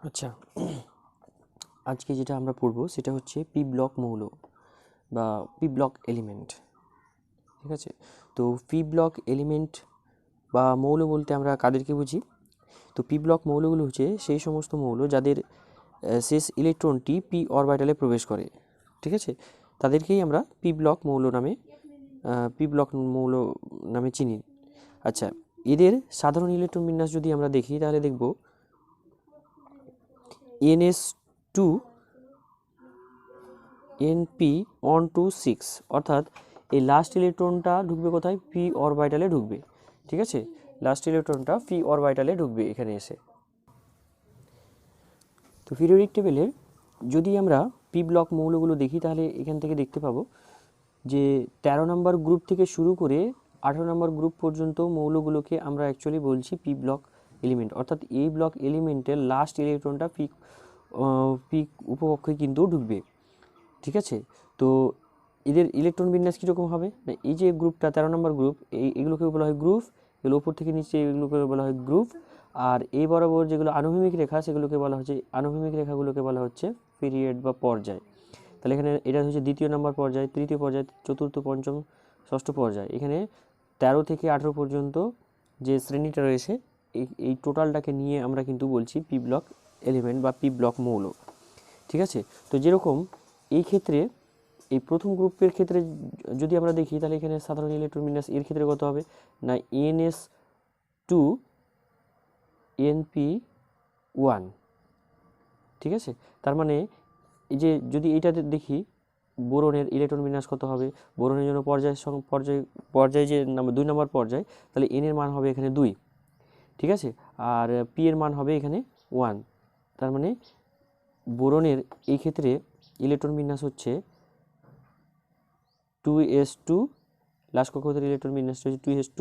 আচ্ছা, আজকে যেটা আমরা পড়ব সেটা হচ্ছে পি ব্লক মৌল বা পি ব্লক এলিমেন্ট। ঠিক আছে, তো পি ব্লক এলিমেন্ট বা মৌল বলতে আমরা কাদেরকে বুঝি? তো পি ব্লক মৌলগুলো হচ্ছে সেই সমস্ত মৌল যাদের শেষ ইলেকট্রনটি পি অরবিটালে প্রবেশ করে। ঠিক আছে, তাদেরকেই আমরা পি ব্লক মৌল নামে চিনি। আচ্ছা, এদের সাধারণ ইলেকট্রন বিন্যাস যদি আমরা দেখি তাহলে দেখব NS2 NP126, অর্থাৎ এই লাস্ট ইলেকট্রনটা ঢুকবে কোথায়? পি অরবিটালে ঢুকবে। ঠিক আছে, লাস্ট ইলেকট্রনটা পি অরবিটালে ঢুকবে এখানে এসে। তো পিরিয়ডিক টেবিলের যদি আমরা পি ব্লক মৌলগুলো দেখি তাহলে এখান থেকে দেখতে পাবো যে 13 নম্বর গ্রুপ থেকে শুরু করে 18 নম্বর গ্রুপ পর্যন্ত মৌলগুলোকে আমরা অ্যাকচুয়ালি বলছি পি ব্লক এলিমেন্ট, অর্থাৎ এই ব্লক এলিমেন্টের লাস্ট ইলেকট্রনটা পি উপকক্ষে কিন্তু ঢুকবে। ঠিক আছে, তো এদের ইলেকট্রন বিন্যাস কীরকম হবে না, এই যে গ্রুপটা 13 নম্বর গ্রুপ, এগুলোকে বলা হয় গ্রুপ, এগুলো উপর থেকে নিচে এগুলোকে বলা হয় গ্রুপ। আর এই বরাবর যেগুলো আনুভূমিক রেখা সেগুলোকে বলা হচ্ছে, আনুভূমিক রেখাগুলোকে বলা হচ্ছে পিরিয়ড বা পর্যায়। তাহলে এখানে এটা হচ্ছে দ্বিতীয় নম্বর পর্যায়, তৃতীয় পর্যায়, চতুর্থ, পঞ্চম, ষষ্ঠ পর্যায়। এখানে 13 থেকে 18 পর্যন্ত যে শ্রেণীটা রয়েছে এই টোটালটাকে নিয়ে আমরা কিন্তু বলছি পি ব্লক এলিমেন্ট বা পি ব্লক মৌল। ঠিক আছে, তো যেরকম এই ক্ষেত্রে এই প্রথম গ্রুপের ক্ষেত্রে যদি আমরা দেখি তাহলে এখানে সাধারণ ইলেকট্রন বিন্যাস এর ক্ষেত্রে কত হবে না NS2 NP1। ঠিক আছে, তার মানে এই যে যদি এইটাতে দেখি বোরনের ইলেকট্রন বিন্যাস কত হবে, বোরনের জন্য পর্যায় যে নাম্বার 2 নম্বর পর্যায়, তাহলে এন এর মান হবে এখানে 2। ঠিক আছে, আর পি এর মান হবে এখানে 1। তার মানে বোরনের এই ক্ষেত্রে ইলেকট্রন বিন্যাস হচ্ছে 2s2, লাস্ট কক্ষপথের ইলেকট্রন বিন্যাসটা হচ্ছে 2s2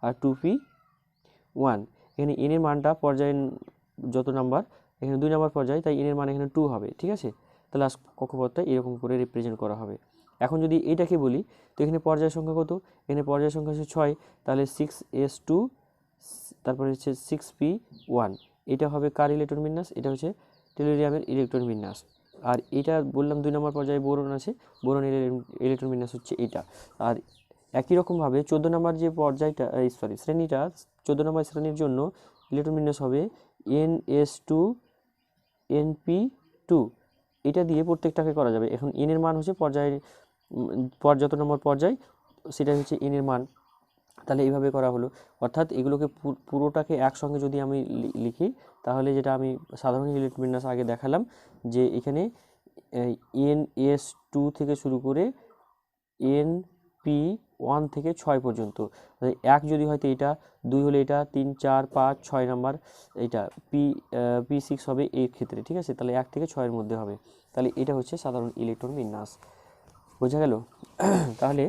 আর 2p1। এখানে এন এর মানটা পর্যায়ের যত নাম্বার, এখানে 2 নম্বর পর্যায়, তাই এন এর মান এখানে 2 হবে। ঠিক আছে, তাহলে লাস্ট কক্ষপথটা এরকম করে রিপ্রেজেন্ট করা হবে। এখন যদি এইটাকে বলি তো এখানে পর্যায় সংখ্যা কত? এখানে পর্যায় সংখ্যা হচ্ছে 6, তাহলে 6s2, তারপরে হচ্ছে 6p1। এটা হবে কার ইলেকট্রন বিন্যাস? এটা হচ্ছে টেলুরিয়ামের ইলেকট্রন বিন্যাস। আর এটা বললাম 2 নম্বর পর্যায়ে বোরন আছে, বোরনের ইলেকট্রন বিন্যাস হচ্ছে এটা। আর একই রকমভাবে 14 নম্বর যে পর্যায়টা, শ্রেণীটা, 14 নম্বর শ্রেণীর জন্য ইলেকট্রন বিন্যাস হবে NS2 NP2। এটা দিয়ে প্রত্যেকটাকে করা যাবে। এখন এন এর মান হচ্ছে যত নম্বর পর্যায় সেটা হচ্ছে এন এর মান। তাহলে এইভাবে করা হলো, অর্থাৎ এগুলোকে পুরোটাকে একসঙ্গে যদি আমি লিখি তাহলে যেটা আমি সাধারণ ইলেকট্রন বিন্যাস আগে দেখালাম যে এখানে NS2 থেকে শুরু করে NP1 থেকে 6 পর্যন্ত। 1 যদি হয় তো এটা, 2 হলে এটা, 3, 4, 5, 6 নাম্বার এইটা P6 হবে এর ক্ষেত্রে। ঠিক আছে, তাহলে 1 থেকে 6 এর মধ্যে হবে। তাহলে এটা হচ্ছে সাধারণ ইলেকট্রন বিন্যাস। বোঝা গেল? তাহলে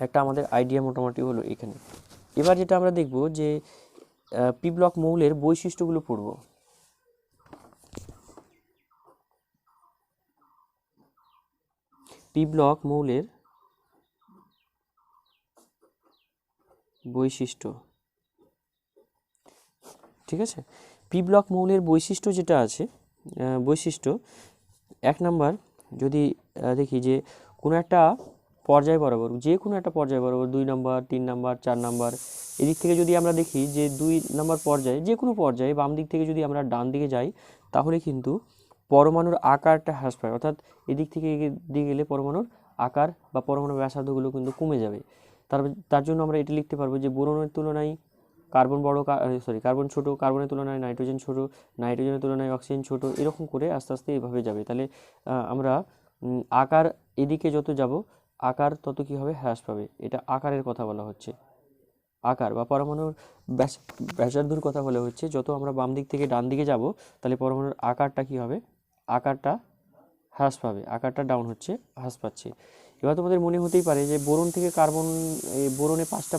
একটা আমাদের আইডিয়া মোটামুটি হলো এখানে। এবার যেটা আমরা দেখব যে পি ব্লক মৌলের বৈশিষ্ট্যগুলো পড়ব। পি ব্লক মৌলের বৈশিষ্ট্য। ঠিক আছে, পি ব্লক মৌলের বৈশিষ্ট্য যেটা আছে, বৈশিষ্ট্য 1 নাম্বার যদি দেখি যে কোনো একটা পর্যায় বরাবর, যে কোনো একটা পর্যায় বরাবর 2 নাম্বার, 3 নাম্বার, 4 নাম্বার, এদিক থেকে যদি আমরা দেখি যে 2 নাম্বার পর্যায়ে, যে কোনো পর্যায়ে বাম দিক থেকে যদি আমরা ডান দিকে যাই তাহলে কিন্তু পরমাণুর আকারটা হ্রাস পায়, অর্থাৎ এদিক থেকে এগিয়ে গেলে পরমাণুর আকার বা পরমাণুর ব্যাসার্ধগুলো কিন্তু কমে যাবে। তার জন্য আমরা এটি লিখতে পারবো যে বোরনের তুলনায় কার্বন কার্বন ছোট, কার্বনের তুলনায় নাইট্রোজেন ছোট, নাইট্রোজেনের তুলনায় অক্সিজেন ছোট, এরকম করে আস্তে আস্তে এভাবে যাবে। তাহলে আমরা আকার এদিকে যত যাব আকার তত কী হবে? হ্রাস পাবে। এটা আকারের কথা বলা হচ্ছে। আকার বা পরমাণুর ব্যাসার্ধর কথা বলা হচ্ছে। যত আমরা বাম দিক থেকে ডান দিকে যাব তাহলে পরমাণুর আকারটা কী হবে? আকারটা হ্রাস পাবে, আকারটা ডাউন হচ্ছে, হ্রাস পাচ্ছে। এবার তোমাদের মনে হতেই পারে যে বোরন থেকে কার্বন, বোরনে 5টা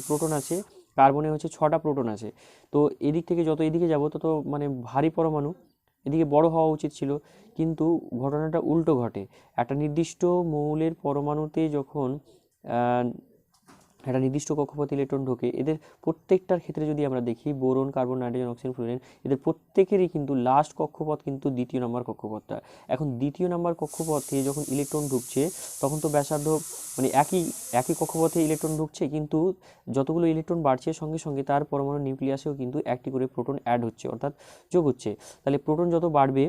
প্রোটন আছে, কার্বনে হচ্ছে 6টা প্রোটন আছে। তো এদিক থেকে যত এদিকে যাব তত ভারী পরমাণু এদিকে বড় হওয়া উচিত ছিল, কিন্তু ঘটনাটা উল্টো ঘটে। একটা নির্দিষ্ট মৌলের পরমাণুতে যখন একটা নির্দিষ্ট কক্ষপথে ইলেকট্রন ঢোকে, এদের প্রত্যেকটার ক্ষেত্রে যদি আমরা দেখি boron, carbon, nitrogen, oxygen, fluorine, এদের প্রত্যেকেরই কিন্তু লাস্ট কক্ষপথ কিন্তু দ্বিতীয় নম্বর কক্ষপথটা। এখন দ্বিতীয় নম্বর কক্ষপথে যখন ইলেকট্রন ঢুকছে তখন তো ব্যাসার্ধ মানে একই কক্ষপথে ইলেকট্রন ঢুকছে, কিন্তু যতগুলো ইলেকট্রন বাড়ছে সঙ্গে সঙ্গে তার পরমাণু নিউক্লিয়াসেও কিন্তু একটি করে প্রোটন অ্যাড হচ্ছে, অর্থাৎ যোগ হচ্ছে। তাহলে প্রোটন যত বাড়বে,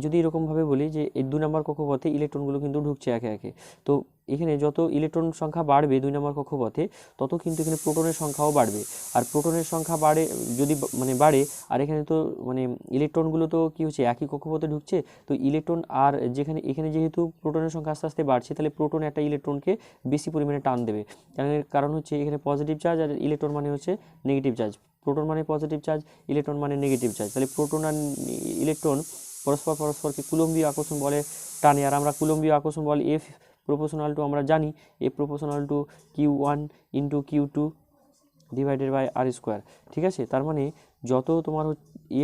যদি এরকমভাবে বলি যে এই 2 নম্বর কক্ষপথে ইলেকট্রনগুলো কিন্তু ঢুকছে একে একে, তো এখানে যত ইলেকট্রন সংখ্যা বাড়বে 2 নম্বর কক্ষপথে, তত কিন্তু এখানে প্রোটনের সংখ্যাও বাড়বে। আর প্রোটনের সংখ্যা বাড়ে যদি মানে বাড়ে, আর এখানে তো মানে ইলেকট্রনগুলো তো কী হচ্ছে একই কক্ষপথে ঢুকছে, তো ইলেকট্রন আর এখানে যেহেতু প্রোটনের সংখ্যা আস্তে আস্তে বাড়ছে, তাহলে প্রোটন একটা ইলেকট্রনকে বেশি পরিমাণে টান দেবে। কারণ হচ্ছে এখানে পজিটিভ চার্জ আর ইলেকট্রন মানে হচ্ছে নেগেটিভ চার্জ। প্রোটন মানে পজিটিভ চার্জ, ইলেকট্রন মানে নেগেটিভ চার্জ। তাহলে প্রোটন আর ইলেকট্রন পরস্পরকে কুলম্বীয় আকর্ষণ বলে টানে। আর আমরা কুলম্বীয় আকর্ষণ বল এফ প্রপোর্শনাল টু আমরা জানি, F proportional to Q1 into Q2 divided by R square. ঠিক আছে, তার মানে যত তোমার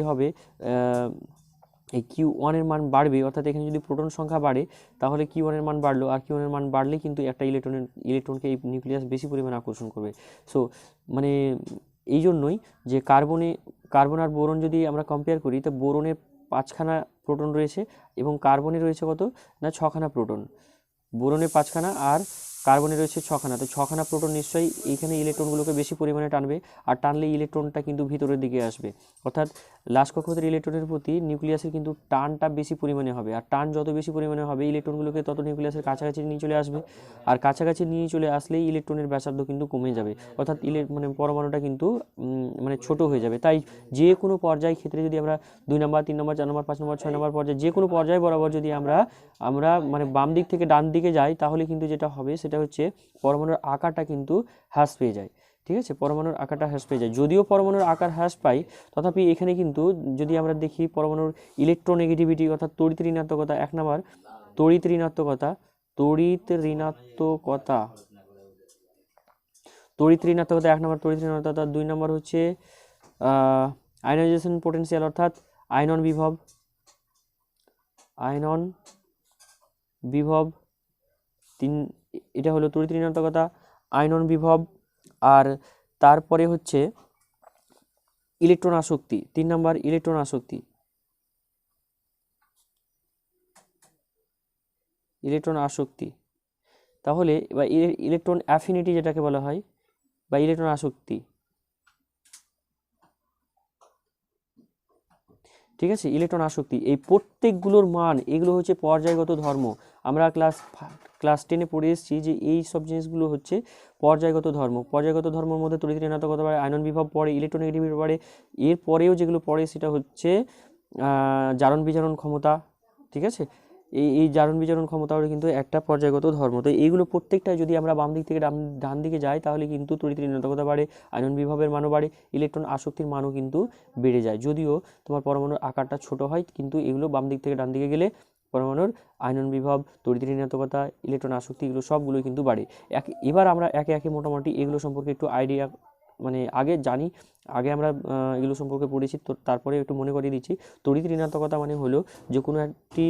হবে এই Q1 এর মান বাড়বে, অর্থাৎ এখানে যদি প্রোটন সংখ্যা বাড়ে তাহলে Q1 এর মান বাড়লো, আর Q1 এর মান বাড়লে কিন্তু একটা ইলেকট্রনকে এই নিউক্লিয়াস বেশি পরিমাণে আকর্ষণ করবে। সো মানে এই জন্যই যে কার্বন আর বোরন যদি আমরা কম্পেয়ার করি, তো বোরনে 5খানা প্রোটন রয়েছে এবং কার্বনে রয়েছে কত না 6খানা প্রোটন। বোরনে 5খানা আর কার্বনে রয়েছে 6খানা, তো 6খানা প্রোটন নিশ্চয়ই এইখানে ইলেকট্রনগুলোকে বেশি পরিমাণে টানবে, আর টানলে ইলেকট্রনটা কিন্তু ভিতরের দিকে আসবে, অর্থাৎ লাস্ট কক্ষপথের ইলেকট্রনের প্রতি নিউক্লিয়াসের কিন্তু টানটা বেশি পরিমাণে হবে। আর টান যত বেশি পরিমাণে হবে ইলেকট্রনগুলোকে তত নিউক্লিয়াসের কাছাকাছি নিয়ে চলে আসবে, আর কাছাকাছি নিয়ে চলে আসলেই ইলেকট্রনের ব্যাসার্ধ কিন্তু কমে যাবে, অর্থাৎ মানে পরমাণুটা কিন্তু মানে ছোট হয়ে যাবে। তাই যে কোনো পর্যায় ক্ষেত্রে যদি আমরা 2 নম্বর, 3 নম্বর, 4 নম্বর, 5 নম্বর, 6 নম্বর পর্যায়ে যে কোনো পর্যায় বরাবর যদি আমরা মানে বাম দিক থেকে ডান দিকে যাই, তাহলে কিন্তু যেটা হবে সেটা হচ্ছে পরমাণুর আকারটা কিন্তু হ্রাস পেয়ে যায়। ঠিক আছে, পরমাণুর আকারটা হ্রাস পেয়ে যায়। যদিও পরমাণুর আকার হ্রাস পায়, তথাপি এখানে কিন্তু যদি আমরা দেখি পরমাণুর ইলেকট্রোনেগেটিভিটি অর্থাৎ তড়িৎ ঋণাত্মকতা 1 নম্বর, তড়িৎ ঋণাত্মকতা 1 নম্বর, তড়িৎ ঋণাত্মকতা 2 নম্বর হচ্ছে আয়নাইজেশন পোটেনশিয়াল অর্থাৎ আয়নন বিভব 3, এটা হলো তড়িৎ ঋণাত্মকতা, আয়নন বিভব। আর তারপরে হচ্ছে ইলেকট্রন আসক্তি, 3 নম্বর ইলেকট্রন আসক্তি। তাহলে বা ইলেকট্রন অ্যাফিনিটি যেটাকে বলা হয়, বা ইলেকট্রন আসক্তি। ঠিক আছে, ইলেকট্রন আসক্তি, এই প্রত্যেকগুলোর মান এগুলো হচ্ছে পর্যায়গত ধর্ম। আমরা ক্লাস 10-এ পড়ে এসেছি যে এই সব জিনিসগুলো হচ্ছে পর্যায়গত ধর্ম। পর্যায়গত ধর্মের মধ্যে তড়িৎ ঋণাত্মকতা বাড়ে, আয়নন বিভব পড়ে, ইলেকট্রোনেগেটিভিটি বাড়ে, এর পরেও যেগুলো পড়ে সেটা হচ্ছে জারণ বিজারণ ক্ষমতা। ঠিক আছে, এই জারণ বিজারণ ক্ষমতাও কিন্তু একটা পর্যায়গত ধর্ম। তো এইগুলো প্রত্যেকটাই যদি আমরা বাম দিক থেকে ডান দিকে যাই, তাহলে কিন্তু তড়িৎ ঋণাত্মকতা বাড়ে, আয়নন বিভবের মানও বাড়ে, ইলেকট্রন আসক্তির মানও কিন্তু বেড়ে যায়। যদিও তোমার পরমাণুর আকারটা ছোট হয়, কিন্তু এগুলো বাম দিক থেকে ডান দিকে গেলে পরমাণুর আয়নন বিভব, তড়িৎ ঋণাত্মকতা, ইলেকট্রন আসক্তি এগুলো সবগুলোই কিন্তু বাড়ে। এবার আমরা একে একে মোটামুটি এগুলো সম্পর্কে একটু আইডিয়া মানে আগে জানি, আগে আমরা এগুলো সম্পর্কে পড়েছি, তো তারপরে একটু মনে করিয়ে দিচ্ছি। তড়িৎ ঋণাত্মকতা মানে হলো যে কোনো একটি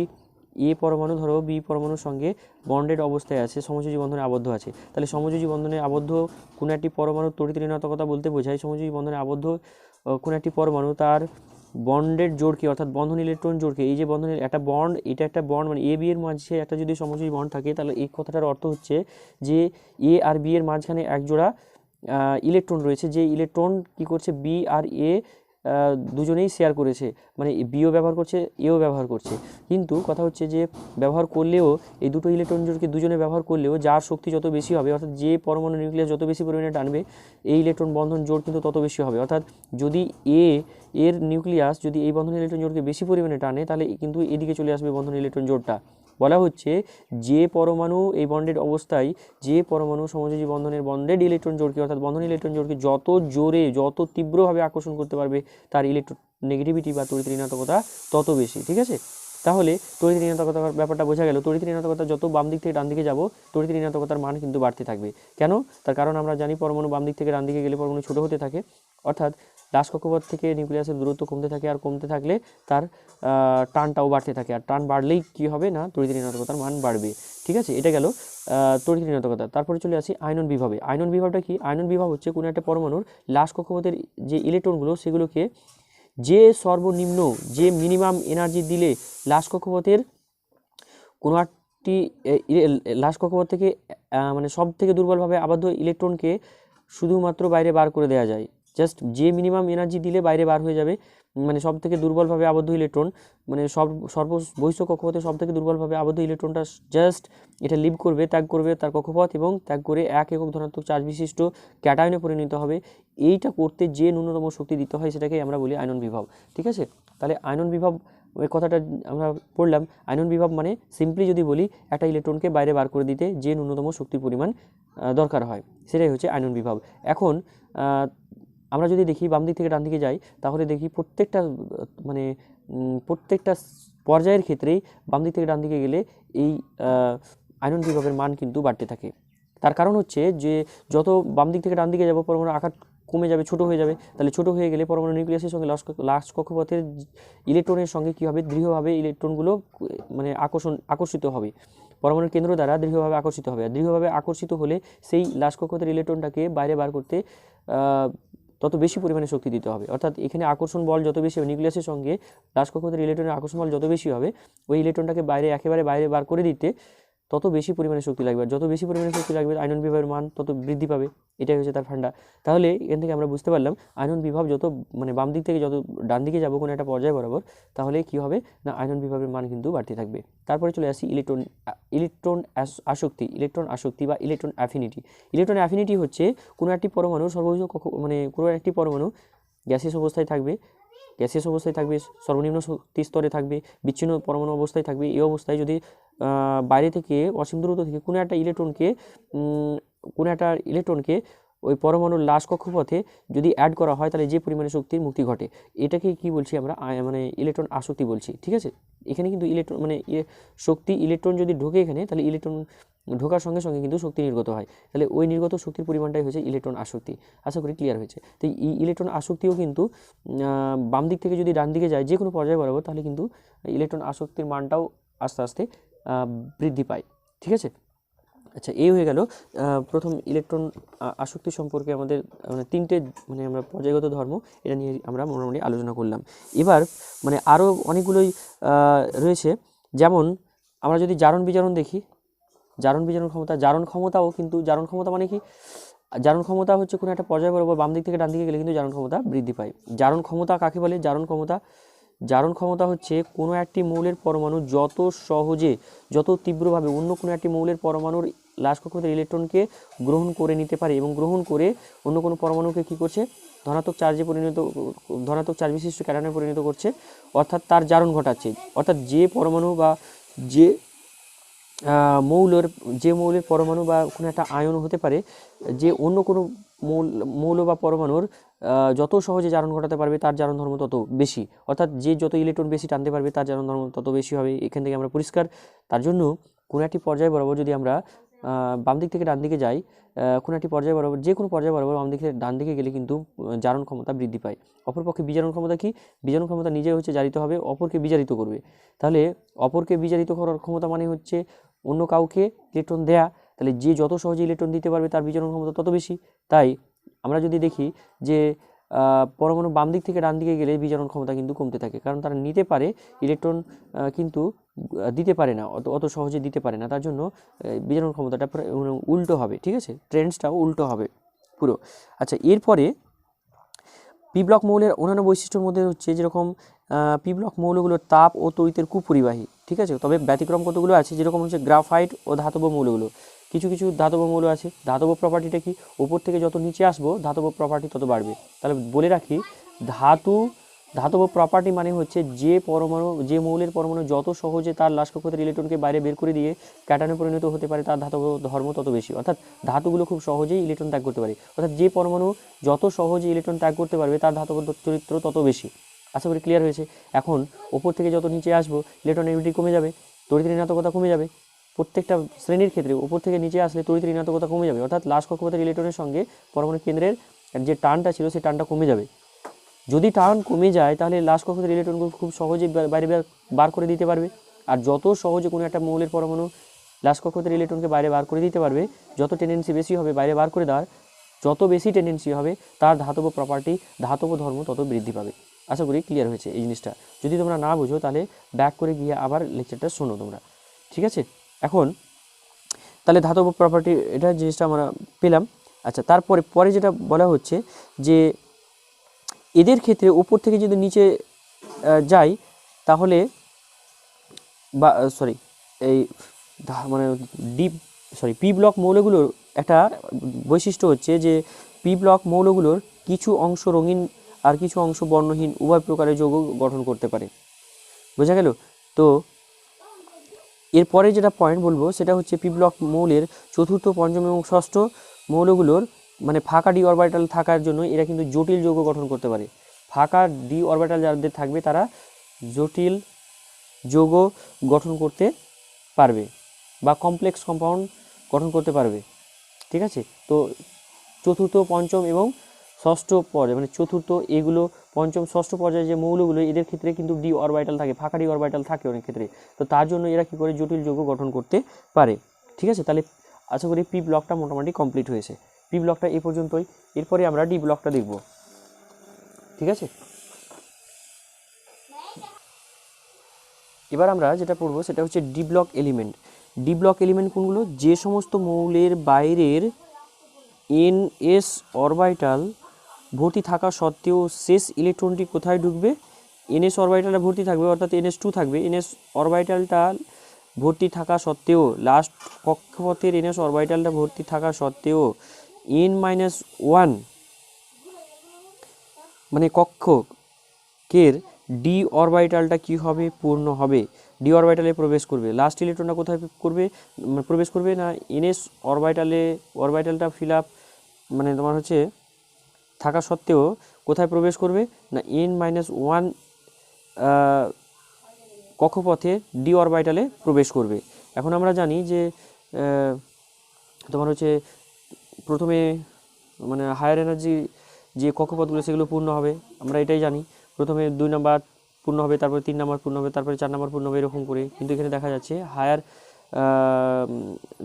এ পরমাণু ধরো বি পরমাণুর সঙ্গে বন্ডেড অবস্থায় আছে, সমযোজী বন্ধনে আবদ্ধ আছে। তাহলে সমযোজী বন্ধনে আবদ্ধ কোনো একটি পরমাণুর তড়িৎ ঋণাত্মকতা বলতে বোঝায় সমযোজী বন্ধনে আবদ্ধ কোনো একটি পরমাণু তার বন্ডেড জোড়কে অর্থাৎ বন্ধন ইলেকট্রন জোড়কে, এই যে বন্ধনের একটা বন্ড, এটা একটা বন্ড মানে এ বি এর মাঝে একটা যদি সমযোজী বন্ড থাকে, তাহলে এই কথাটার অর্থ হচ্ছে যে এ আর বি এর মাঝখানে একজোড়া ইলেকট্রন রয়েছে, যে ইলেকট্রন কি করছে বি আর এ দুজনেই শেয়ার করেছে, মানে বিও ব্যবহার করছে এও ব্যবহার করছে। কিন্তু কথা হচ্ছে যে ব্যবহার করলেও এই দুটো ইলেকট্রন জোড়কে দুজনে ব্যবহার করলেও যার শক্তি যত বেশি হবে, অর্থাৎ যে পরমাণু নিউক্লিয়াস যত বেশি পরিমাণে টানবে, এই ইলেকট্রন বন্ধন জোড় কিন্তু তত বেশি হবে। অর্থাৎ যদি এর নিউক্লিয়াস যদি এই বন্ধন ইলেকট্রন জোড়কে বেশি পরিমাণে টানে, তাহলে কিন্তু এদিকে চলে আসবে বন্ধন ইলেকট্রন জোড়টা। বলা হচ্ছে যে পরমাণু এই বন্ডেড অবস্থায়, যে পরমাণু সমযোজী বন্ধনের বন্ডেড ইলেকট্রন জোড়কে অর্থাৎ বন্ধন ইলেকট্রন জোড়কে যত জোরে যত তীব্রভাবে আকর্ষণ করতে পারবে, তার ইলেকট্রোনেগেটিভিটি বা তড়িৎ ঋণাত্মকতা তত বেশি। ঠিক আছে, তাহলে তড়িৎ ঋণাত্মকতার ব্যাপারটা বোঝা গেল। তড়িৎ ঋণাত্মকতা যত বাম দিক থেকে ডান দিকে যাব, তড়িৎ ঋণাত্মকতার মান কিন্তু বাড়তে থাকবে। কেন? তার কারণ আমরা জানি পরমাণু বাম দিক থেকে ডান দিকে গেলে পরমাণু ছোট হতে থাকে, অর্থাৎ লাশ কক্ষপথ থেকে নিউক্লিয়াসের দূরত্ব কমতে থাকে, আর কমতে থাকলে তার টানটাও বাড়তে থাকে, আর টান বাড়লেই কী হবে না তড়িৎ ঋণাত্মকতার মান বাড়বে। ঠিক আছে, এটা গেল তড়িৎ ঋণাত্মকতা। তারপরে চলে আসি আয়নন বিভবে। আয়নন বিভবটা কি? আয়নন বিভব হচ্ছে কোনো একটা পরমাণুর লাশ কক্ষপথের যে ইলেকট্রনগুলো সেগুলোকে যে সর্বনিম্ন যে মিনিমাম এনার্জি দিলে লাশ কক্ষপথের কোনো একটি লাশ কক্ষপথ থেকে মানে সব থেকে দুর্বলভাবে আবদ্ধ ইলেকট্রনকে শুধুমাত্র বাইরে বার করে দেওয়া যায়। জাস্ট যে মিনিমাম এনার্জি দিলে বাইরে বার হয়ে যাবে, মানে সব থেকে দুর্বলভাবে আবদ্ধ ইলেকট্রন, মানে বহিঃস্থ কক্ষপথে সব থেকে দুর্বলভাবে আবদ্ধ ইলেকট্রনটা জাস্ট এটা লিভ করবে, ত্যাগ করবে তার কক্ষপথ, এবং ত্যাগ করে 1 একক ধনাত্মক চার্জ বিশিষ্ট ক্যাটায়নে পরিণত হবে। এইটা করতে যে ন্যূনতম শক্তি দিতে হয় সেটাকে আমরা বলি আয়নন বিভব। ঠিক আছে, তাহলে আয়নন বিভব ওই কথাটা আমরা পড়লাম। আয়নন বিভব মানে সিম্পলি যদি বলি একটা ইলেকট্রনকে বাইরে বার করে দিতে যে ন্যূনতম শক্তির পরিমাণ দরকার হয়, সেটাই হচ্ছে আয়নন বিভব। এখন আমরা যদি দেখি বাম দিক থেকে ডান দিকে যাই, তাহলে দেখি প্রত্যেকটা পর্যায়ের ক্ষেত্রেই বাম দিক থেকে ডান দিকে গেলে এই আয়নন বিভবের মান কিন্তু বাড়তে থাকে। তার কারণ হচ্ছে যে যত বাম দিক থেকে ডান দিকে যাব পরমাণুর আকার কমে যাবে, ছোট হয়ে যাবে। তাহলে ছোট হয়ে গেলে পরমাণু নিউক্লিয়াসের সঙ্গে লাশ কক্ষপথের ইলেকট্রনের সঙ্গে কী হবে, দৃঢ়ভাবে ইলেকট্রনগুলো মানে আকর্ষিত হবে, পরমাণুর কেন্দ্র দ্বারা দৃঢ়ভাবে আকর্ষিত হবে। আর দৃঢ়ভাবে আকর্ষিত হলে সেই লাশ কক্ষপথের ইলেকট্রনটাকে বাইরে বার করতে তত বেশি পরিমাণে শক্তি দিতে হবে। অর্থাৎ এখানে আকর্ষণ বল যত বেশি হবে, নিউক্লিয়াসের সঙ্গে লাশ কক্ষপথের ইলেকট্রনের আকর্ষণ বল যত বেশি হবে, ওই ইলেকট্রনটাকে একেবারে বাইরে বার করে দিতে তত বেশি পরিমাণে শক্তি লাগবে। আর যত বেশি পরিমাণে শক্তি লাগবে আয়নন বিভবের মান তত বৃদ্ধি পাবে। এটাই হচ্ছে তার ফান্ডা। তাহলে এখান থেকে আমরা বুঝতে পারলাম আয়নন বিভব যত মানে বাম দিক থেকে যত ডান দিকে যাবো কোনো একটা পর্যায় বরাবর, তাহলে কি হবে না আয়নন বিভবের মান কিন্তু বাড়তে থাকবে। তারপরে চলে আসি ইলেকট্রন আসক্তি বা ইলেকট্রন অ্যাফিনিটি। ইলেকট্রন অ্যাফিনিটি হচ্ছে কোনো একটি পরমাণু মানে কোনো একটি পরমাণু গ্যাসিয়াস অবস্থায় থাকবে, সর্বনিম্ন শক্তি স্তরে থাকবে, বিচ্ছিন্ন পরমাণু অবস্থায় থাকবে। এই অবস্থায় যদি বাইরে থেকে অসীম দূরত্ব থেকে কোনো একটা ইলেকট্রনকে ওই পরমাণুর লাশ কক্ষপথে যদি অ্যাড করা হয়, তাহলে যে পরিমাণে শক্তির মুক্তি ঘটে, এটাকে কি বলছি আমরা মানে ইলেকট্রন আসক্তি বলছি। ঠিক আছে, এখানে কিন্তু ইলেকট্রন যদি ঢোকে এখানে, তাহলে ইলেকট্রন ঢোকার সঙ্গে সঙ্গে কিন্তু শক্তি নির্গত হয়, তাহলে ওই নির্গত শক্তির পরিমাণটাই হচ্ছে ইলেকট্রন আসক্তি। আশা করি ক্লিয়ার হয়েছে। তো এই ইলেকট্রন আসক্তিও কিন্তু বাম দিক থেকে যদি ডান দিকে যায় যে কোনো পর্যায়ে বরাবর, তাহলে কিন্তু ইলেকট্রন আসক্তির মানটাও আস্তে আস্তে বৃদ্ধি পায়। ঠিক আছে, আচ্ছা, এই হয়ে গেল প্রথম ইলেকট্রন আসক্তি সম্পর্কে আমাদের তিনটে আমরা পর্যায়গত ধর্ম এটা নিয়ে আমরা মোটামুটি আলোচনা করলাম। এবার আরও অনেকগুলোই রয়েছে, যেমন আমরা যদি জারণ বিজারণ দেখি, জারণ ক্ষমতাও কিন্তু জারণ ক্ষমতা মানে কি, জারণ ক্ষমতা হচ্ছে কোনো একটা পর্যায় বরাবর বাম দিক থেকে ডান দিকে গেলে কিন্তু জারণ ক্ষমতা বৃদ্ধি পায়। জারণ ক্ষমতা কাকে বলে? জারণ ক্ষমতা হচ্ছে কোনো একটি মৌলের পরমাণু যত তীব্রভাবে অন্য কোনো একটি মৌলের পরমাণুর লাশ কক্ষপথের ইলেকট্রনকে গ্রহণ করে নিতে পারে, এবং গ্রহণ করে অন্য কোনো পরমাণুকে কী করছে, ধনাত্মক চার্জ বিশিষ্ট ক্যাটায়নে পরিণত করছে, অর্থাৎ তার জারণ ঘটাচ্ছে। অর্থাৎ যে পরমাণু বা যে মৌলের পরমাণু বা কোনো একটা আয়ন হতে পারে, যে অন্য কোনো মৌল বা পরমাণুর যত সহজে জারণ ঘটাতে পারবে তার জারণ ধর্ম তত বেশি, অর্থাৎ যে যত ইলেকট্রন বেশি টানতে পারবে তার জারণ ধর্ম তত বেশি হবে। এখান থেকে আমরা পরিষ্কার। তার জন্য কোনো একটি পর্যায় বরাবর যদি আমরা বাম দিক থেকে ডান দিকে যাই, কোনো একটি পর্যায় বরাবর যে কোনো পর্যায় বরাবর বাম দিক থেকে ডান দিকে গেলে কিন্তু জারণ ক্ষমতা বৃদ্ধি পায়। অপরপক্ষে বিজারণ ক্ষমতা কি? বিজারণ ক্ষমতা নিজে হচ্ছে জারিত হবে, অপরকে বিজারিত করবে। তাহলে অপরকে বিজারিত করার ক্ষমতা মানে হচ্ছে অন্য কাউকে ইলেকট্রন দেয়া, তাহলে যে যত সহজে ইলেকট্রন দিতে পারবে তার বিজারণ ক্ষমতা তত বেশি। তাই আমরা যদি দেখি যে পরমাণু বাম দিক থেকে ডান দিকে গেলে বিজারণ ক্ষমতা কিন্তু কমতে থাকে, কারণ তারা নিতে পারে ইলেকট্রন কিন্তু দিতে পারে না, অত সহজে দিতে পারে না। তার জন্য বিজারণ ক্ষমতাটা উল্টো হবে। ঠিক আছে, ট্রেন্ডসটাও উল্টো হবে পুরো। আচ্ছা, এরপরে পি ব্লক মৌলের অন্যান্য বৈশিষ্ট্যের মধ্যে হচ্ছে যেরকম পি ব্লক মৌলগুলোর তাপ ও তড়িতের কুপরিবাহী। ঠিক আছে, তবে ব্যতিক্রম কতগুলো আছে, যেরকম হচ্ছে গ্রাফাইট ও ধাতব মৌলগুলো। কিছু ধাতব মৌল আছে। ধাতব প্রপার্টিটা কি? উপর থেকে যত নিচে আসবো ধাতব প্রপার্টি তত বাড়বে। তাহলে বলে রাখি, ধাতব প্রপার্টি মানে হচ্ছে যে মৌলের পরমাণু যত সহজে তার লাশ কক্ষপথের ইলেকট্রনকে বাইরে বের করে দিয়ে ক্যাটায়নে পরিণত হতে পারে, তার ধাতব ধর্ম তত বেশি। অর্থাৎ ধাতুগুলো খুব সহজেই ইলেকট্রন ত্যাগ করতে পারে, অর্থাৎ যে পরমাণু যত সহজে ইলেকট্রন ত্যাগ করতে পারবে তার ধাতব চরিত্র তত বেশি। আশা করি ক্লিয়ার হয়েছে। এখন ওপর থেকে যত নিচে আসবো ইলেকট্রন নেগেটিভিটি কমে যাবে, তড়িৎ ঋণাত্মকতা কমে যাবে। প্রত্যেকটা শ্রেণীর ক্ষেত্রে ওপর থেকে নিচে আসলে তড়িৎ ঋণাত্মকতা কমে যাবে, অর্থাৎ লাশ কক্ষপথের ইলেকট্রনের সঙ্গে পরমাণু কেন্দ্রের যে টানটা ছিল সেই টানটা কমে যাবে। যদি টার্ন কমে যায় তাহলে লাস্ট কক্ষপথের ইলেকট্রনগুলো খুব সহজে বাইরে বার করে দিতে পারবে। আর যত সহজে কোনো একটা মৌলের পরমাণু লাস্ট কক্ষপথের ইলেকট্রনকে বাইরে বার করে দিতে পারবে, যত টেন্ডেন্সি বেশি হবে বাইরে বার করে দেওয়ার, যত বেশি টেন্ডেন্সি হবে তার ধাতব প্রপার্টি, ধাতব ধর্ম তত বৃদ্ধি পাবে। আশা করি ক্লিয়ার হয়েছে এই জিনিসটা। যদি তোমরা না বুঝো তাহলে ব্যাক করে গিয়ে আবার লেকচারটা শোনো তোমরা, ঠিক আছে? এখন তাহলে ধাতব প্রপার্টি এটা জিনিসটা আমরা পেলাম। আচ্ছা, তারপরে পরে যেটা বলা হচ্ছে যে এদের ক্ষেত্রে উপর থেকে যদি নিচে যাই তাহলে বা এই মানে পি ব্লক মৌলগুলোর একটা বৈশিষ্ট্য হচ্ছে যে পি ব্লক মৌলগুলোর কিছু অংশ রঙিন আর কিছু অংশ বর্ণহীন উভয় প্রকারের যৌগ গঠন করতে পারে। বোঝা গেল? তো এরপরে যেটা পয়েন্ট বলবো সেটা হচ্ছে পি ব্লক মৌলের চতুর্থ, পঞ্চম এবং ষষ্ঠ মৌলগুলোর মানে ফাঁকা ডি অরবিটাল থাকার জন্য এরা কিন্তু জটিল যৌগ গঠন করতে পারে। ফাঁকা ডি অরবিটাল যাদের থাকবে তারা জটিল যৌগ গঠন করতে পারবে বা কমপ্লেক্স কম্পাউন্ড গঠন করতে পারবে, ঠিক আছে? তো চতুর্থ, পঞ্চম এবং ষষ্ঠ পর্যায়ে মানে চতুর্থ, এগুলো পঞ্চম, ষষ্ঠ পর্যায়ে যে মৌলগুলো এদের ক্ষেত্রে কিন্তু ডি অরবিটাল থাকে, ফাঁকা ডি অরবিটাল থাকে অনেক ক্ষেত্রে। তো তার জন্য এরা কী করে জটিল যৌগ গঠন করতে পারে, ঠিক আছে? তাহলে আশা করি পি ব্লকটা মোটামুটি কমপ্লিট হয়েছে। পি ব্লকটা এই পর্যন্তই। এরপরে আমরা ডি ব্লকটা দেখব, ঠিক আছে? এবার আমরা যেটা পড়বো সেটা হচ্ছে D block element. D block element কোনগুলো? যে সমস্ত মৌলের বাইরের এনএস অরবিটাল ভর্তি থাকা সত্ত্বেও শেষ ইলেকট্রনটি কোথায় ঢুকবে? এনএস অরবিটালটা ভর্তি থাকবে, অর্থাৎ NS2 থাকবে। এনএস অরবিটালটা ভর্তি থাকা সত্ত্বেও লাস্ট কক্ষপথের NS অরবিটালটা ভর্তি থাকা সত্ত্বেও n-1 মানে কক্ষকের ডি অরবিটালটা কি হবে? পূর্ণ হবে, ডি অরবিটালে প্রবেশ করবে। লাস্ট ইলেকট্রনটা কোথায় প্রবেশ করবে না NS অরবিটালটা ফিল আপ মানে তোমার হচ্ছে থাকা সত্ত্বেও কোথায় প্রবেশ করবে না n-1 কক্ষপথে ডি অরবিটালে প্রবেশ করবে। এখন আমরা জানি যে তোমার হচ্ছে প্রথমে মানে হায়ার এনার্জি যে কক্ষপথগুলো সেগুলো পূর্ণ হবে, আমরা এটাই জানি। প্রথমে 2 নাম্বার পূর্ণ হবে, তারপরে 3 নাম্বার পূর্ণ হবে, তারপরে 4 নাম্বার পূর্ণ হবে, এরকম করে। কিন্তু এখানে দেখা যাচ্ছে হায়ার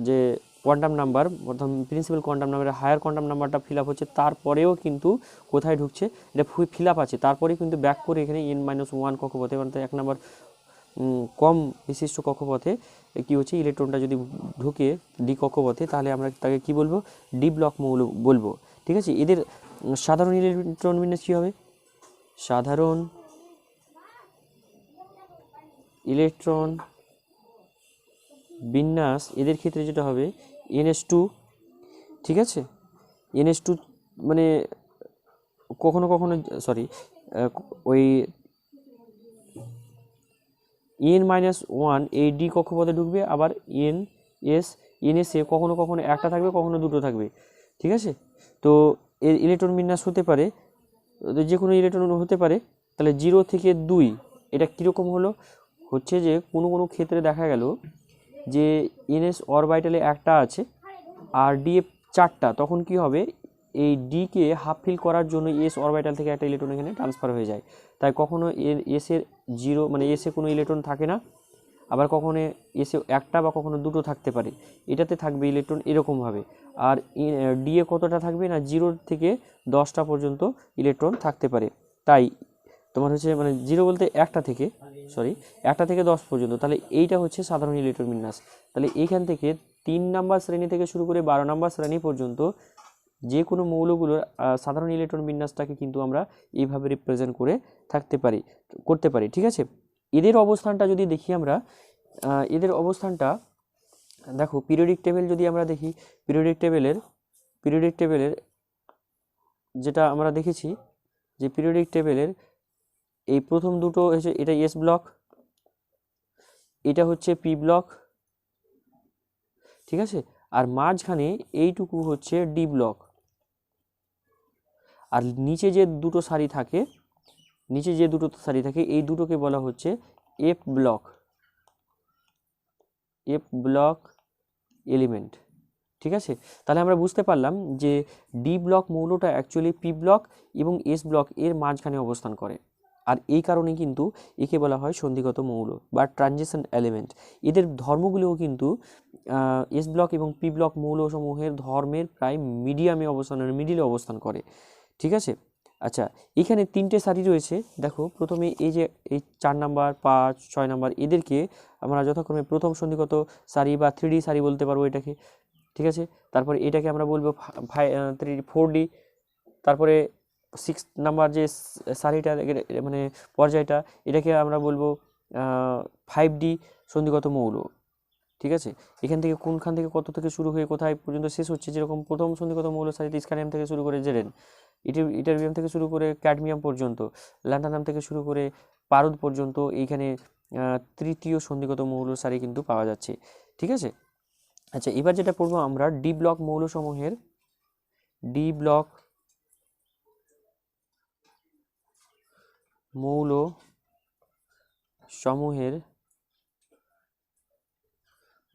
যে কোয়ান্টাম নাম্বার, প্রথম প্রিন্সিপাল কোয়ান্টাম নাম্বারের হায়ার কোয়ান্টাম নাম্বারটা ফিল আপ হচ্ছে, তারপরেও কিন্তু কোথায় ঢুকছে এটা ফিল আপ আছে, তারপরে কিন্তু ব্যাক করে এখানে n-1 কক্ষপথে মানে 1 নাম্বার কম বিশিষ্ট কক্ষপথে কি হচ্ছে ইলেকট্রনটা যদি ঢুকে ডি কক্ষপথে, তাহলে আমরা তাকে কি বলবো? ডি ব্লক মৌল বলবো, ঠিক আছে? এদের সাধারণ ইলেকট্রন বিন্যাস কী হবে? সাধারণ ইলেকট্রন বিন্যাস এদের ক্ষেত্রে যেটা হবে NS2, ঠিক আছে? NS2 মানে কখনো কখনো ওই n-1 এই ডি কক্ষপথে ঢুকবে, আবার NS এ কখনো কখনো একটা থাকবে, কখনো দুটো থাকবে, ঠিক আছে? তো এর ইলেকট্রন বিন্যাস হতে পারে, যে কোনো ইলেকট্রন হতে পারে। তাহলে 0 থেকে 2 এটা কীরকম হলো? হচ্ছে যে কোনো কোনো ক্ষেত্রে দেখা গেল যে NS অরবিটালে একটা আছে আর ডি এ 4টা, তখন কি হবে? এই ডিকে হাফ ফিল করার জন্য এস অরবিটাল থেকে একটা ইলেকট্রন এখানে ট্রান্সফার হয়ে যায়। তাই কখনো এসের 0 মানে এসে কোনো ইলেকট্রন থাকে না, আবার কখনো এসে একটা বা কখনো দুটো থাকতে পারে, এটাতে থাকবে ইলেকট্রন এরকমভাবে। আর ডিএ কতটা থাকবে না 0 থেকে 10টা পর্যন্ত ইলেকট্রন থাকতে পারে। তাই তোমার হচ্ছে মানে 0 বলতে একটা থেকে 10 পর্যন্ত। তাহলে এইটা হচ্ছে সাধারণ ইলেকট্রন বিন্যাস। তাহলে এইখান থেকে 3 নাম্বার শ্রেণী থেকে শুরু করে 12 নাম্বার শ্রেণী পর্যন্ত যে কোনো মৌলগুলোর সাধারণ ইলেকট্রন বিন্যাসটাকে কিন্তু আমরা এইভাবে রিপ্রেজেন্ট করতে পারি, ঠিক আছে? এদের অবস্থানটা যদি দেখি আমরা, এদের অবস্থানটা দেখো পিরিয়ডিক টেবিল যদি আমরা দেখি, পিরিয়ডিক টেবিলের যেটা আমরা দেখেছি যে পিরিয়ডিক টেবিলের এই প্রথম দুটো হচ্ছে এটা এস ব্লক, এটা হচ্ছে পি ব্লক, ঠিক আছে? আর মাঝখানে এইটুকু হচ্ছে ডি ব্লক। আর নিচে যে দুটো সারি থাকে এই দুটোকে বলা হচ্ছে এফ ব্লক এলিমেন্ট, ঠিক আছে, তাহলে আমরা বুঝতে পারলাম যে ডি ব্লক মৌলটা অ্যাকচুয়ালি পি ব্লক এবং এস ব্লক এর মাঝখানে অবস্থান করে, আর এই কারণে কিন্তু একে বলা হয় সন্ধিগত মৌল বা ট্রানজিশন এলিমেন্ট। এদের ধর্মগুলোও কিন্তু এস ব্লক এবং পি ব্লক মৌলসমূহের ধর্মের প্রায় মিডিলে অবস্থান করে। ঠিক আছে, আচ্ছা এখানে 3টে সারি রয়েছে। দেখো প্রথমে এই যে এই 4 নাম্বার 5 6 নাম্বার এদেরকে আমরা যথাক্রমে প্রথম সন্ধিগত সারি বা 3D সারি বলতে পারবো এটাকে। ঠিক আছে, তারপরে এটাকে আমরা বলবো 4D, তারপরে 6 নাম্বার যে সারিটা মানে পর্যায়টা এটাকে আমরা বলবো 5D সন্ধিগত মৌল। ঠিক আছে, এখান থেকে কোনখান থেকে কত থেকে শুরু হয়ে কোথায় পর্যন্ত শেষ হচ্ছে, যেরকম প্রথম সন্ধিগত মৌল সারিতে স্ক্যানিয়াম থেকে শুরু করে জেরেন, ইটারবিয়াম থেকে শুরু করে ক্যাডমিয়াম পর্যন্ত, ল্যান্টানাম থেকে শুরু করে পারদ পর্যন্ত এইখানে তৃতীয় সন্ধিগত মৌল সারি কিন্তু পাওয়া যাচ্ছে। ঠিক আছে, আচ্ছা এবার যেটা পড়বো আমরা ডি ব্লক মৌলসমূহের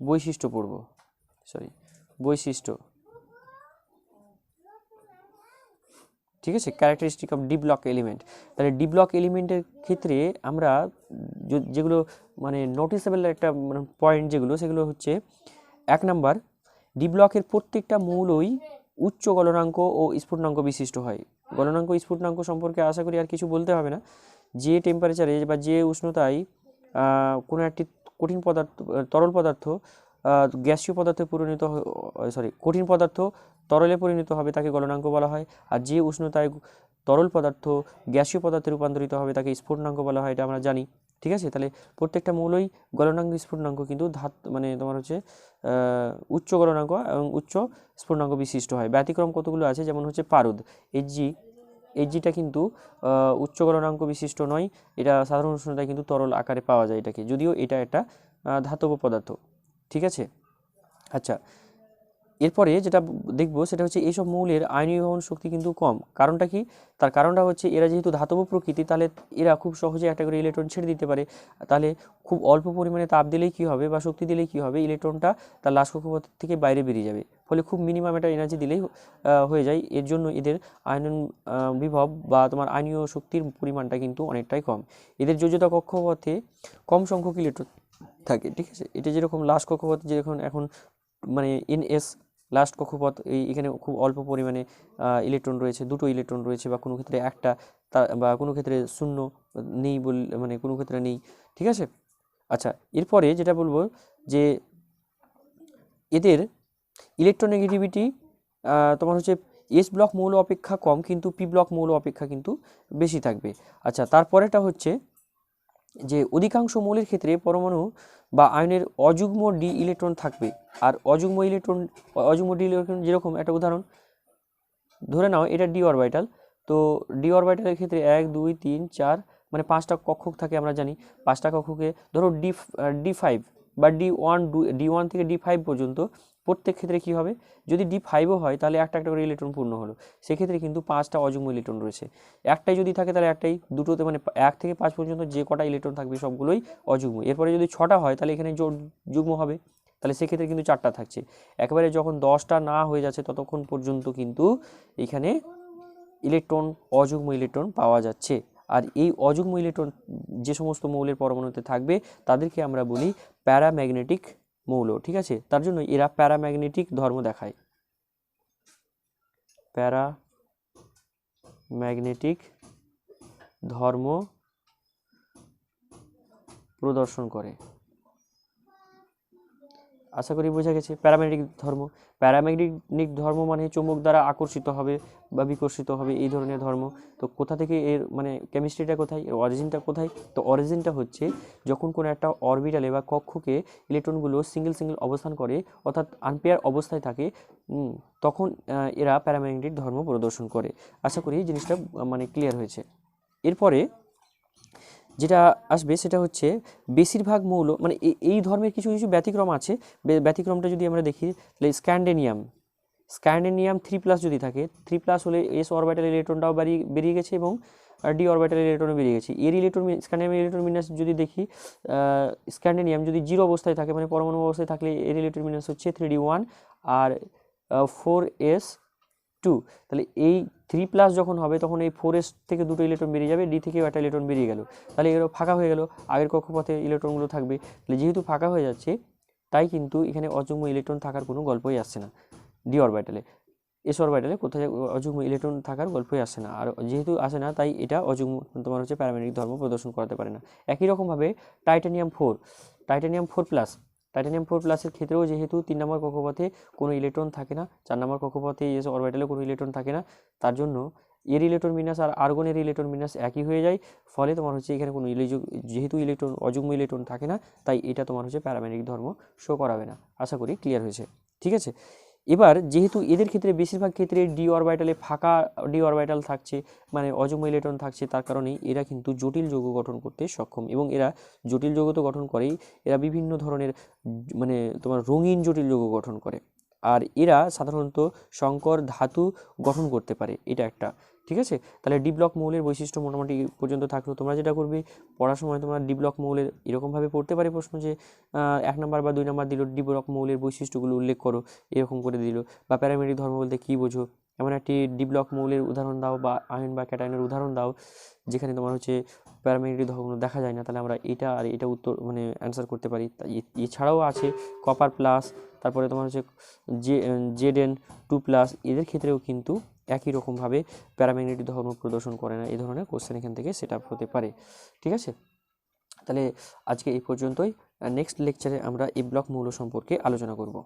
বৈশিষ্ট্য পড়ব, বৈশিষ্ট্য। ঠিক আছে, characteristic of D block element. তাহলে ডি ব্লক এলিমেন্টের ক্ষেত্রে আমরা যেগুলো মানে নোটিসেবল একটা মানে পয়েন্ট যেগুলো, সেগুলো হচ্ছে 1 নাম্বার, ডি ব্লকের প্রত্যেকটা মৌলই উচ্চ গলনাঙ্ক ও স্ফুটনাঙ্ক বিশিষ্ট হয়। গলনাঙ্ক স্ফুটনাঙ্ক সম্পর্কে আশা করি আর কিছু বলতে হবে না। যে টেম্পারেচারে বা যে উষ্ণতায় কোনো একটি কঠিন পদার্থ তরল পদার্থ গ্যাসীয় পদার্থে কঠিন পদার্থ তরলে পরিণত হবে তাকে গলনাঙ্ক বলা হয়, আর যে উষ্ণতায় তরল পদার্থ গ্যাসীয় পদার্থে রূপান্তরিত হবে তাকে স্ফুটনাঙ্ক বলা হয়, এটা আমরা জানি। ঠিক আছে, তাহলে প্রত্যেকটা মৌলই গলনাঙ্ক স্ফুটনাঙ্ক কিন্তু মানে তোমার হচ্ছে উচ্চ গলনাঙ্ক এবং উচ্চ স্ফুটনাঙ্ক বিশিষ্ট হয়। ব্যতিক্রম কতগুলো আছে, যেমন হচ্ছে পারদ এইচজিটা কিন্তু উচ্চ গলনাঙ্ক বিশিষ্ট নয়, এটা সাধারণ উষ্ণতায় কিন্তু তরল আকারে পাওয়া যায় এটাকে, যদিও এটা একটা ধাতব পদার্থ। ঠিক আছে, আচ্ছা এরপরে যেটা দেখবো সেটা হচ্ছে এইসব মৌলের আয়নীভবন শক্তি কিন্তু কম। কারণটা কি? তার কারণটা হচ্ছে এরা যেহেতু ধাতব প্রকৃতি, তাহলে এরা খুব সহজে একটা করে ইলেকট্রন ছেড়ে দিতে পারে। তাহলে খুব অল্প পরিমাণে তাপ দিলেই কী হবে বা শক্তি দিলেই কী হবে, ইলেকট্রনটা তার লাশ কক্ষপথ থেকে বাইরে বেরিয়ে যাবে। ফলে খুব মিনিমাম একটা এনার্জি দিলেই হয়ে যায়। এর জন্য এদের আয়নন বিভব বা তোমার আয়নীয় শক্তির পরিমাণটা কিন্তু অনেকটাই কম। এদের যোজ্যতা কক্ষপথে কম সংখ্যক ইলেকট্রন থাকে। ঠিক আছে, এটা যেরকম লাশ কক্ষপথ যেরকম এখন মানে NS লাস্ট কক্ষপথ, এখানে খুব অল্প পরিমাণে ইলেকট্রন রয়েছে, 2টো ইলেকট্রন রয়েছে, বা কোনো ক্ষেত্রে একটা, বা কোনো ক্ষেত্রে শূন্য নেই মানে কোনো ক্ষেত্রে নেই। ঠিক আছে, আচ্ছা এরপরে যেটা বলবো যে এদের ইলেকট্রোনেগেটিভিটি তোমার হচ্ছে এস ব্লক মৌল অপেক্ষা কম, কিন্তু পি ব্লক মৌল অপেক্ষা কিন্তু বেশি থাকবে। আচ্ছা তারপরেটা হচ্ছে যে অধিকাংশ মৌলের ক্ষেত্রে পরমাণু বা আয়নের অযুগ্ম ডি ইলেকট্রন থাকবে। আর অযুগ্ম ডি ইলেকট্রন যেরকম একটা উদাহরণ ধরে নাও, এটা ডি অরবিটাল, তো ডি অরবিটালের ক্ষেত্রে 1 2 3 4 মানে 5টা কক্ষক থাকে আমরা জানি। 5টা কক্ষকে ধরো D5 বা D1 থেকে D5 পর্যন্ত, প্রত্যেক ক্ষেত্রে কি হবে, যদি D5ও হয় তাহলে একটা একটা করে ইলেকট্রন পূর্ণ হলো, সেক্ষেত্রে কিন্তু 5টা অযুগ্ম ইলেকট্রন রয়েছে। একটাই যদি থাকে তাহলে একটাই, দুটোতে মানে 1 থেকে 5 পর্যন্ত যে কটা ইলেকট্রন থাকবে সবগুলোই অযুগ্ম। এরপরে যদি 6টা হয় তাহলে এখানে যুগ্ম হবে, তাহলে সেক্ষেত্রে কিন্তু 4টা থাকছে। একেবারে যখন 10টা না হয়ে যাচ্ছে ততক্ষণ পর্যন্ত কিন্তু এখানে অযুগ্ম ইলেকট্রন পাওয়া যাচ্ছে। আর এই অযুগ্ম ইলেকট্রন যে সমস্ত মৌলের পরমাণুতে থাকবে তাদেরকে আমরা বলি প্যারাম্যাগনেটিক মৌল। ঠিক আছে, তার জন্য এরা প্যারাম্যাগনেটিক ধর্ম দেখায়, প্যারাম্যাগনেটিক ধর্ম প্রদর্শন করে। আশা করি বোঝা গেছে প্যারাম্যাগনেটিক ধর্ম মানে চুম্বক দ্বারা আকর্ষিত হবে বা বিকর্ষিত হবে, এই ধরনের ধর্ম। তো কোথা থেকে এর মানে কেমিস্ট্রিটা কোথায়, এর অরিজিনটা কোথায়? তো অরিজিনটা হচ্ছে যখন কোনো একটা অরবিটালে বা কক্ষকে ইলেকট্রনগুলো সিঙ্গেল অবস্থান করে, অর্থাৎ আনপেয়ার অবস্থায় থাকে, তখন এরা প্যারাম্যাগনেটিক ধর্ম প্রদর্শন করে। আশা করি জিনিসটা মানে ক্লিয়ার হয়েছে। এরপরে যেটা আসবে সেটা হচ্ছে বেশিরভাগ মৌল মানে এই ধর্মের কিছু কিছু ব্যতিক্রম আছে। ব্যতিক্রমটা যদি আমরা দেখি তাহলে স্ক্যান্ডেনিয়াম 3+ যদি থাকে, 3+ হলে এস অরবিটাল ইলেকট্রনটাও বেরিয়ে গেছে এবং ডি অরবিটাল ইলেকট্রনও বেরিয়ে গেছে। এর স্ক্যান্ডেনিয়াম ইলেকট্রন বিন্যাস যদি দেখি, স্ক্যান্ডেনিয়াম যদি 0 অবস্থায় থাকে মানে পরমাণু অবস্থায় থাকলে এর ইলেকট্রন বিন্যাস হচ্ছে 3D1, আর 4s2, তাহলে এই 3+ যখন হবে তখন এই 4s থেকে দুটো ইলেকট্রন বেরিয়ে যাবে, ডি থেকেও একটা ইলেকট্রন বেরিয়ে গেল, তাহলে এরও ফাঁকা হয়ে গেল, আগের কক্ষপথে ইলেকট্রনগুলো থাকবে। তাহলে যেহেতু ফাঁকা হয়ে যাচ্ছে তাই কিন্তু এখানে অযুগ্ম ইলেকট্রন থাকার কোনো গল্পই আসছে না ডি অরবিটালে। এস অরবিটালে কোথায় অযুগ্ম ইলেকট্রন থাকার গল্পই আসে না, আর যেহেতু আসে না তাই এটা অযুগ্ম তোমার হচ্ছে প্যারামেগনেটিক ধর্ম প্রদর্শন করাতে পারে না। একই রকমভাবে টাইটানিয়াম 4+, টাইটানিয়াম 4+-এর ক্ষেত্রেও যেহেতু 3 নম্বর কক্ষপথে কোনো ইলেকট্রন থাকে না, 4 নম্বর কক্ষপথে এস অরবিটালে কোনো ইলেকট্রন থাকে না, তার জন্য এর ইলেকট্রন বিন্যাস আর আর্গনের ইলেকট্রন বিন্যাস একই হয়ে যায়। ফলে তোমার হচ্ছে এখানে কোনো যেহেতু ইলেকট্রন অযুগ্ম ইলেকট্রন থাকে না তাই এটা তোমার হচ্ছে প্যারামেগনেটিক ধর্ম শো করাবে না। আশা করি ক্লিয়ার হয়েছে, ঠিক আছে। এবার যেহেতু এদের ক্ষেত্রে বেশিরভাগ ক্ষেত্রে ডি অরবিটালে ফাঁকা ডি অরবিটাল থাকছে, মানে অযুগ্ম ইলেকট্রন থাকছে, তার কারণেই এরা কিন্তু জটিল যৌগ গঠন করতে সক্ষম, এবং এরা জটিল যৌগ তো গঠন করেই, এরা বিভিন্ন ধরনের মানে তোমার রঙিন জটিল যৌগ গঠন করে, আর এরা সাধারণত সংকর ধাতু গঠন করতে পারে, এটা একটা, ঠিক আছে। তাহলে ডি ব্লক মৌলের বৈশিষ্ট্য মোটামুটি পর্যন্ত থাকলো। তোমরা যেটা করবে পড়ার সময় তোমরা ডি ব্লক মৌলের এরকমভাবে পড়তে পারে প্রশ্ন যে 1 নম্বর বা 2 নম্বর দিল ডি ব্লক মৌলের বৈশিষ্ট্যগুলো উল্লেখ করো, এরকম করে দিল, বা প্যারামেগনেটিক ধর্ম বলতে কী বোঝো, এমন একটি ডি ব্লক মৌলের উদাহরণ দাও, বা আয়ন বা ক্যাটায়নের উদাহরণ দাও যেখানে তোমার হচ্ছে প্যারামেগনেটিক ধর্মগুলো দেখা যায় না, তাহলে আমরা এটা আর এটা উত্তর মানে অ্যান্সার করতে পারি। এছাড়াও আছে কপার প্লাস, তারপরে তোমার হচ্ছে Zn2+, এদের ক্ষেত্রেও কিন্তু একই রকমভাবে প্যারামেগনেটিক ধর্ম প্রদর্শন করে না, এই ধরনের কোশ্চেন এখান থেকে সেট আপ হতে পারে, ঠিক আছে। তাহলে আজকে এই পর্যন্তই, নেক্সট লেকচারে আমরা এই ব্লক মৌল সম্পর্কে আলোচনা করব।